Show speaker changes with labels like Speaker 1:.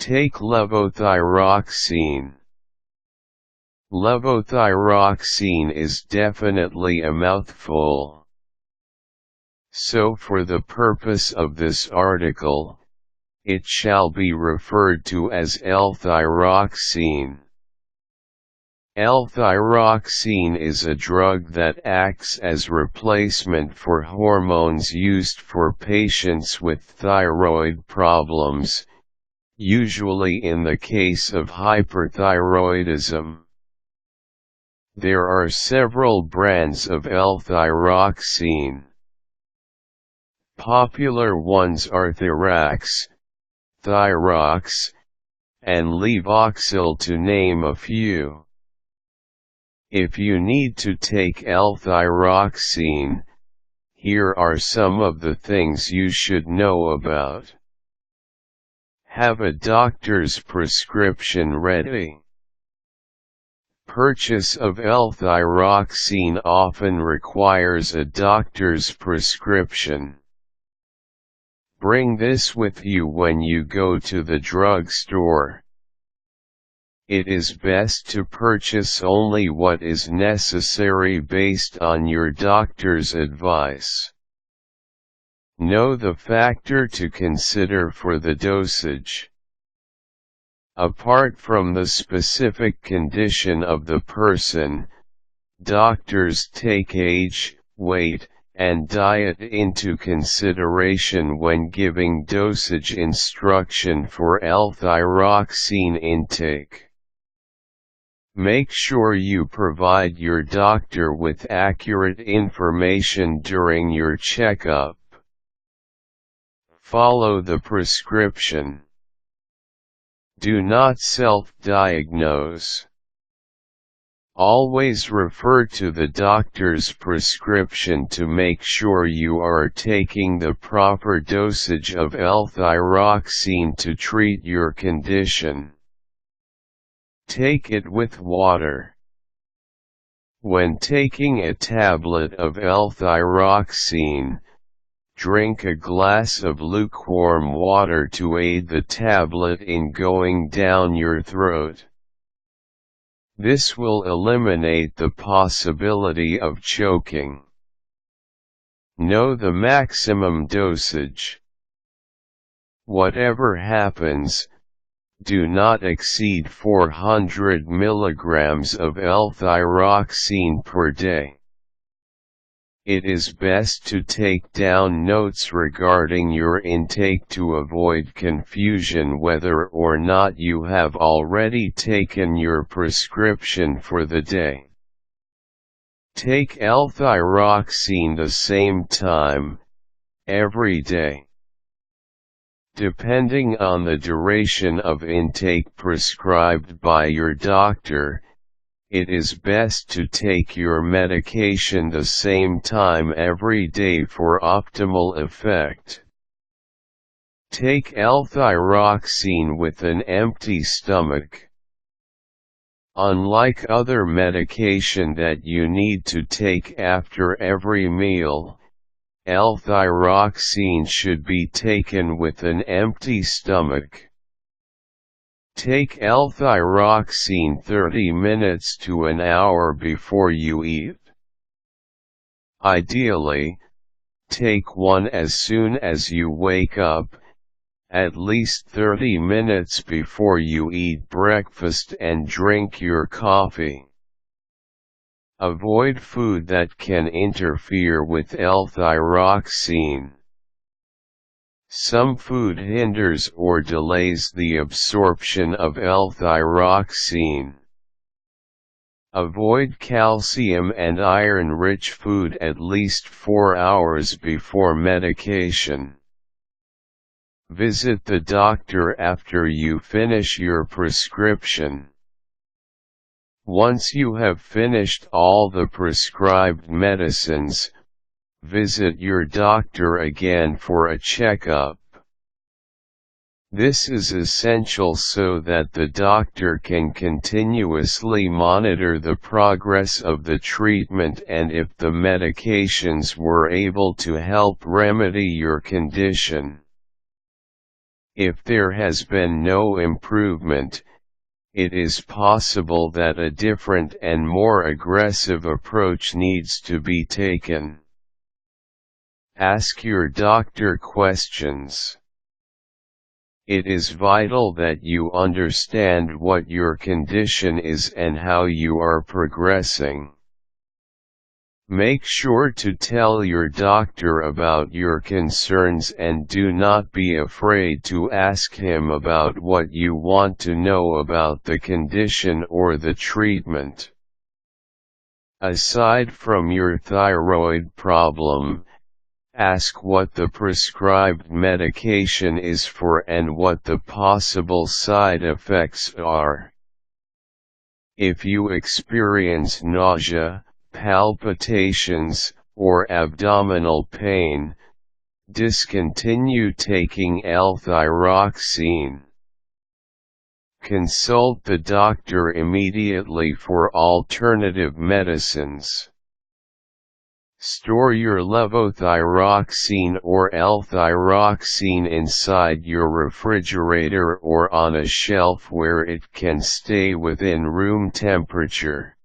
Speaker 1: Take levothyroxine. Levothyroxine is definitely a mouthful. So for the purpose of this article, it shall be referred to as L-thyroxine. L-thyroxine is a drug that acts as replacement for hormones used for patients with thyroid problems, usually in the case of hyperthyroidism. There are several brands of L-thyroxine. Popular ones are Thyrax, Thyrox, and Levoxyl, to name a few. If you need to take L-thyroxine, here are some of the things you should know about. Have a doctor's prescription ready. Purchase of L-thyroxine often requires a doctor's prescription. Bring this with you when you go to the drugstore. It is best to purchase only what is necessary based on your doctor's advice. Know the factor to consider for the dosage. Apart from the specific condition of the person, doctors take age, weight, and diet into consideration when giving dosage instruction for L-thyroxine intake. Make sure you provide your doctor with accurate information during your checkup. Follow the prescription. Do not self-diagnose. Always refer to the doctor's prescription to make sure you are taking the proper dosage of L-thyroxine to treat your condition. Take it with water. When taking a tablet of L-thyroxine, drink a glass of lukewarm water to aid the tablet in going down your throat. This will eliminate the possibility of choking. Know the maximum dosage. Whatever happens, do not exceed 400 mg of L-thyroxine per day. It is best to take down notes regarding your intake to avoid confusion whether or not you have already taken your prescription for the day. Take L-thyroxine the same time, every day. Depending on the duration of intake prescribed by your doctor, it is best to take your medication the same time every day for optimal effect. Take L-thyroxine with an empty stomach. Unlike other medication that you need to take after every meal, L-thyroxine should be taken with an empty stomach. Take L-thyroxine 30 minutes to an hour before you eat. Ideally, take one as soon as you wake up, at least 30 minutes before you eat breakfast and drink your coffee. Avoid food that can interfere with L-thyroxine. Some food hinders or delays the absorption of L-thyroxine. Avoid calcium and iron-rich food at least 4 hours before medication. Visit the doctor after you finish your prescription. Once you have finished all the prescribed medicines, visit your doctor again for a checkup. This is essential so that the doctor can continuously monitor the progress of the treatment and if the medications were able to help remedy your condition. If there has been no improvement, it is possible that a different and more aggressive approach needs to be taken. Ask your doctor questions. It is vital that you understand what your condition is and how you are progressing. Make sure to tell your doctor about your concerns and do not be afraid to ask him about what you want to know about the condition or the treatment. Aside from your thyroid problem, ask what the prescribed medication is for and what the possible side effects are. If you experience nausea, palpitations, or abdominal pain, discontinue taking L-thyroxine. Consult the doctor immediately for alternative medicines. Store your levothyroxine or L-thyroxine inside your refrigerator or on a shelf where it can stay within room temperature.